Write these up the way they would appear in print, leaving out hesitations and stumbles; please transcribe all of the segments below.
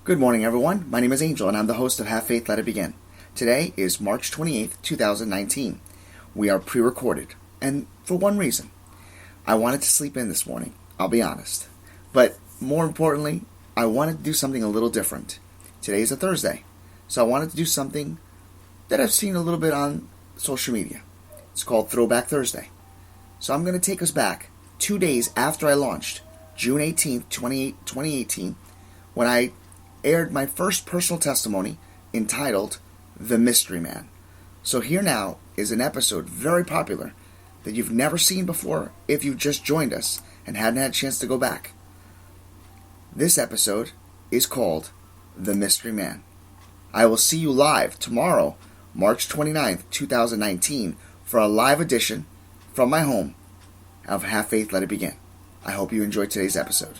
Good morning, everyone. My name is Angel, and I'm the host of Have Faith, Let It Begin. Today is March 28th, 2019. We are pre-recorded, and for one reason. I wanted to sleep in this morning, I'll be honest. But more importantly, I wanted to do something a little different. Today is a Thursday, so I wanted to do something that I've seen a little bit on social media. It's called Throwback Thursday. So I'm going to take us back 2 days after I launched, June 18th, 2018, when I aired my first personal testimony entitled The Mystery Man. So here now is an episode very popular that you've never seen before if you've just joined us and hadn't had a chance to go back. This episode is called The Mystery Man. I will see you live tomorrow, March 29th, 2019, for a live edition from my home of Have Faith, Let It Begin. I hope you enjoyed today's episode.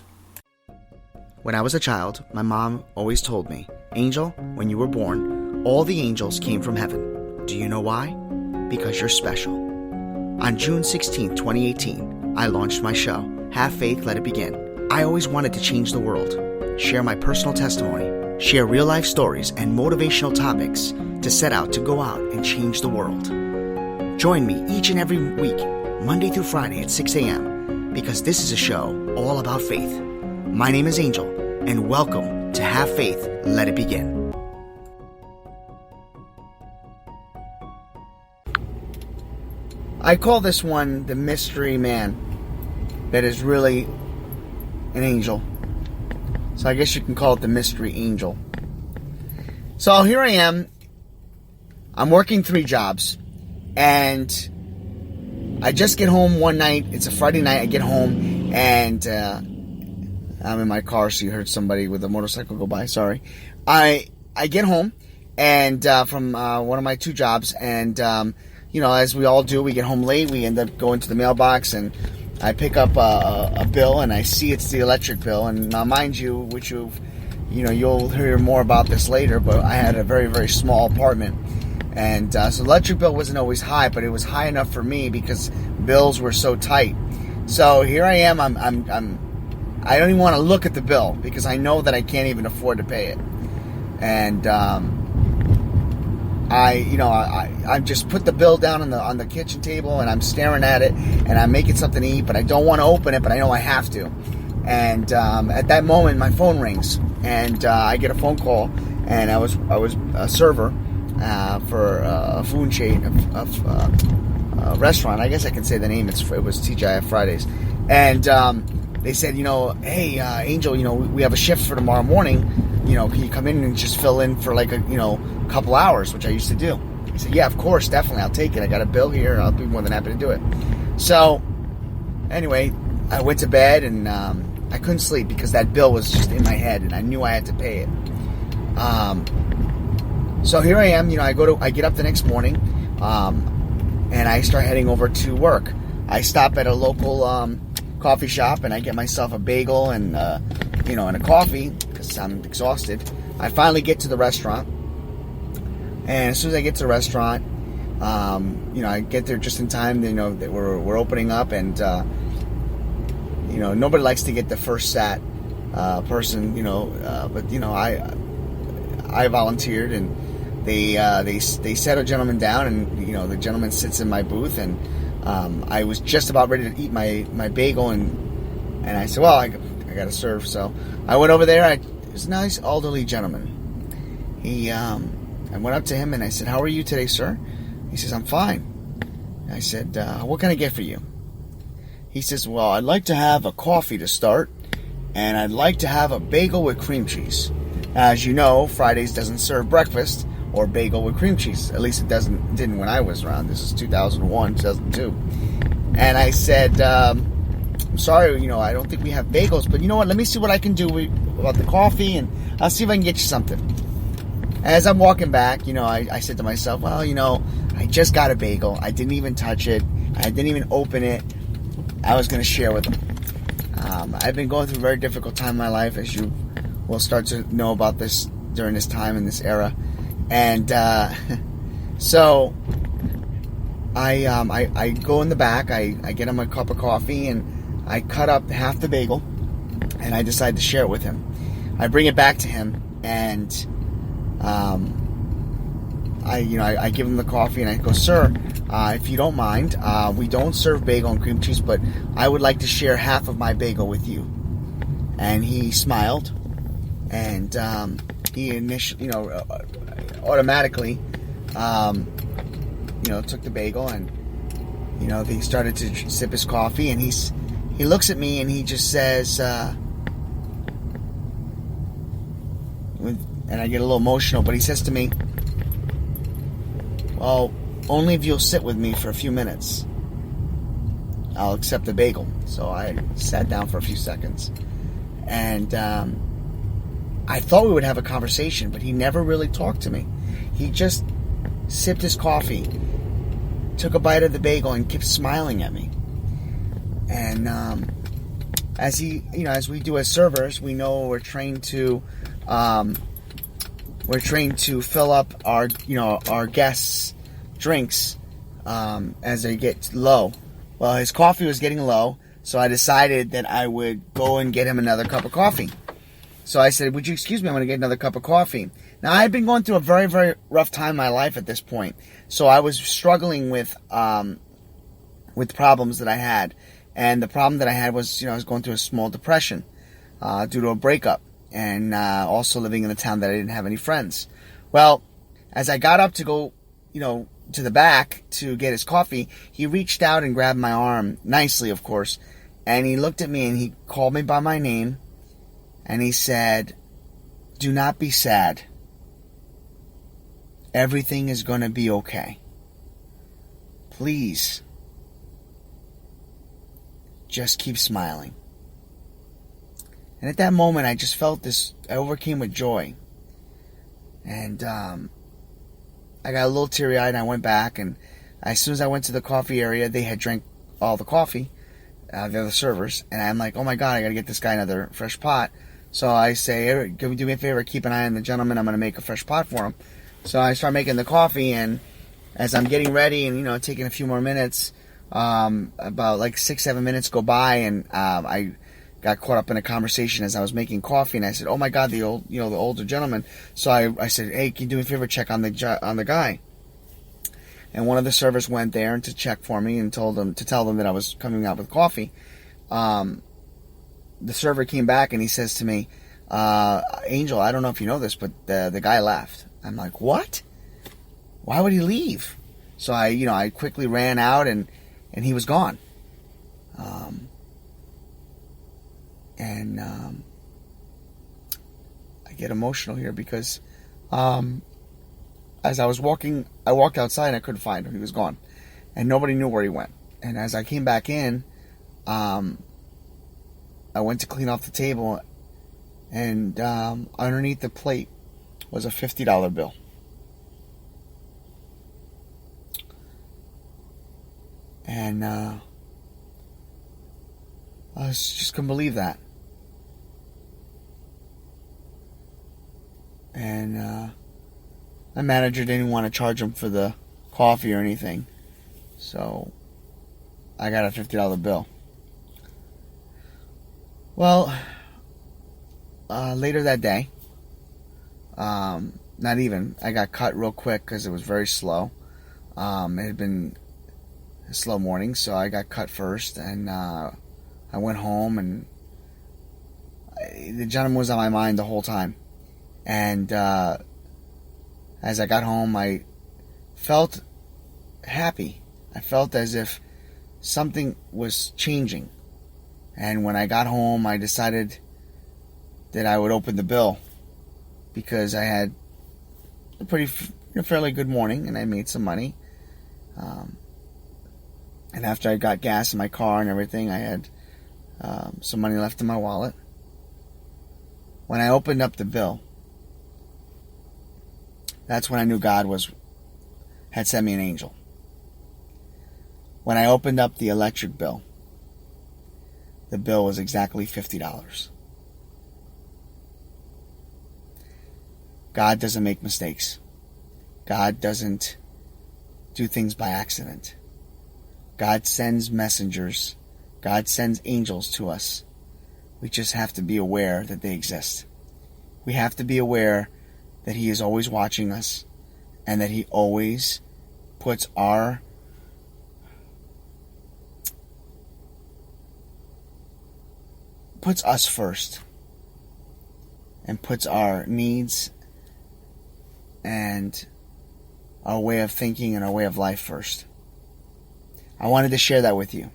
When I was a child, my mom always told me, Angel, when you were born, all the angels came from heaven. Do you know why? Because you're special. On June 16, 2018, I launched my show, Have Faith, Let It Begin. I always wanted to change the world, share my personal testimony, share real-life stories and motivational topics to set out to go out and change the world. Join me each and every week, Monday through Friday at 6 a.m., because this is a show all about faith. My name is Angel, and welcome to Have Faith, Let It Begin. I call this one the mystery man that is really an angel. So I guess you can call it the mystery angel. So here I am. I'm working 3 jobs, and I just get home one night. It's a Friday night. I get home, and I'm in my car, so you heard somebody with a motorcycle go by. Sorry. I get home and from one of my 2 jobs, and as we all do, we get home late. We end up going to the mailbox, and I pick up a bill, and I see it's the electric bill. And now, mind you, which you'll hear more about this later, but I had a very, very small apartment, and so the electric bill wasn't always high, but it was high enough for me because bills were so tight. So here I am. I don't even want to look at the bill because I know that I can't even afford to pay it. And I just put the bill down on the kitchen table, and I'm staring at it, and I'm making something to eat, but I don't want to open it, but I know I have to. And at that moment, my phone rings, and I get a phone call, and I was a server for a food chain of a restaurant. I guess I can say the name. It was TGI Fridays, and they said, hey, Angel, we have a shift for tomorrow morning. Can you come in and just fill in for like a couple hours, which I used to do. I said, yeah, of course, definitely, I'll take it. I got a bill here, and I'll be more than happy to do it. So, anyway, I went to bed, and I couldn't sleep because that bill was just in my head, and I knew I had to pay it. So here I am. I get up the next morning, and I start heading over to work. I stop at a local coffee shop, and I get myself a bagel and and a coffee because I'm exhausted. I finally get to the restaurant, and as soon as I get to the restaurant, I get there just in time. That we're opening up, and nobody likes to get the first sat person, but I volunteered, and they set a gentleman down, and the gentleman sits in my booth, and I was just about ready to eat my bagel, and I said, well, I got to serve. So I went over there. It was a nice elderly gentleman. I went up to him, and I said, how are you today, sir? He says, I'm fine. I said, what can I get for you? He says, well, I'd like to have a coffee to start, and I'd like to have a bagel with cream cheese. As you know, Fridays doesn't serve breakfast or bagel with cream cheese. At least it didn't when I was around. This is 2001, 2002. And I said, I'm sorry, I don't think we have bagels, but you know what? Let me see what I can do about the coffee, and I'll see if I can get you something. As I'm walking back, I said to myself, well, I just got a bagel. I didn't even touch it. I didn't even open it. I was going to share with them. I've been going through a very difficult time in my life, as you will start to know about this during this time in this era. And so I go in the back, I get him a cup of coffee, and I cut up half the bagel, and I decide to share it with him. I bring it back to him, and I give him the coffee, and I go, "Sir, if you don't mind, we don't serve bagel and cream cheese, but I would like to share half of my bagel with you." And he smiled, and he initially, automatically, took the bagel, and he started to sip his coffee, and he looks at me and he just says, and I get a little emotional, but he says to me, "Well, only if you'll sit with me for a few minutes, I'll accept the bagel." So I sat down for a few seconds, and I thought we would have a conversation, but he never really talked to me. He just sipped his coffee, took a bite of the bagel, and kept smiling at me. And as we do as servers, we know we're trained to fill up our guests' drinks as they get low. Well, his coffee was getting low, so I decided that I would go and get him another cup of coffee. So I said, "Would you excuse me? I'm going to get another cup of coffee." Now, I had been going through a very, very rough time in my life at this point, so I was struggling with problems that I had. And the problem that I had was, I was going through a small depression due to a breakup, and also living in a town that I didn't have any friends. Well, as I got up to go, to the back to get his coffee, he reached out and grabbed my arm, nicely, of course, and he looked at me and he called me by my name, and he said, "Do not be sad. Everything is going to be okay. Please, just keep smiling." And at that moment, I just felt this, I overcame with joy. And I got a little teary-eyed, and I went back, and as soon as I went to the coffee area, they had drank all the coffee, the other servers, and I'm like, "Oh my God, I got to get this guy another fresh pot." So I say, "Hey, do me a favor, keep an eye on the gentleman, I'm going to make a fresh pot for him." So I start making the coffee, and as I'm getting ready and, taking a few more minutes, about like 6-7 minutes go by, and I got caught up in a conversation as I was making coffee, and I said, "Oh my God, the older gentleman." So I said, "Hey, can you do me a favor, check on the guy?" And one of the servers went there to check for me and tell them that I was coming out with coffee. The server came back and he says to me, "Angel, I don't know if you know this, but the guy left." I'm like, "What? Why would he leave?" So I quickly ran out, and he was gone. I get emotional here because as I walked outside and I couldn't find him. He was gone, and nobody knew where he went. And as I came back in, I went to clean off the table, and underneath the plate was a $50 bill. And I just couldn't believe that. And my manager didn't want to charge him for the coffee or anything, so I got a $50 bill. Well, later that day, I got cut real quick because it was very slow. It had been a slow morning, so I got cut first, and I went home, and the gentleman was on my mind the whole time. And as I got home, I felt happy. I felt as if something was changing. And when I got home, I decided that I would open the bill because I had a fairly good morning, and I made some money. And after I got gas in my car and everything, I had some money left in my wallet. When I opened up the bill, that's when I knew God had sent me an angel. When I opened up the electric bill, the bill was exactly $50. God doesn't make mistakes. God doesn't do things by accident. God sends messengers. God sends angels to us. We just have to be aware that they exist. We have to be aware that He is always watching us and that He always puts us first and puts our needs and our way of thinking and our way of life first. I wanted to share that with you.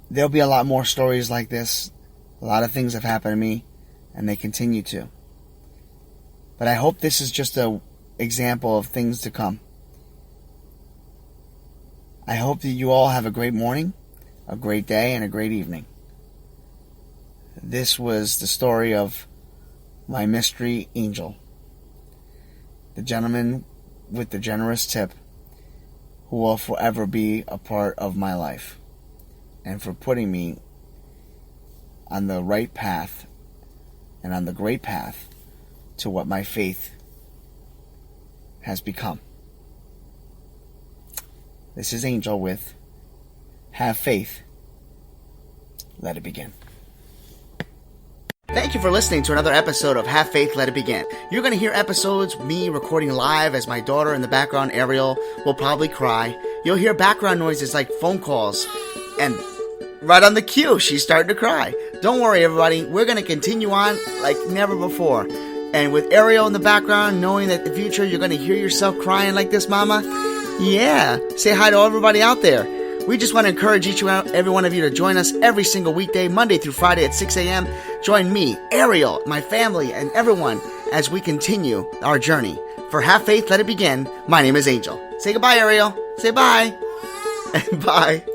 There'll be a lot more stories like this. A lot of things have happened to me, and they continue to. But I hope this is just an example of things to come. I hope that you all have a great morning, a great day, and a great evening. This was the story of my mystery angel, the gentleman with the generous tip who will forever be a part of my life, and for putting me on the right path and on the great path to what my faith has become. This is Angel with Have Faith. Let it begin. Thank you for listening to another episode of Have Faith, Let It Begin. You're going to hear episodes, me recording live as my daughter in the background, Ariel, will probably cry. You'll hear background noises like phone calls, and right on the cue, she's starting to cry. Don't worry, everybody. We're going to continue on like never before. And with Ariel in the background, knowing that in the future you're going to hear yourself crying like this, Mama, yeah, say hi to everybody out there. We just want to encourage every one of you to join us every single weekday, Monday through Friday at 6 a.m. Join me, Ariel, my family, and everyone as we continue our journey. For Have Faith, Let It Begin, my name is Angel. Say goodbye, Ariel. Say bye. Bye.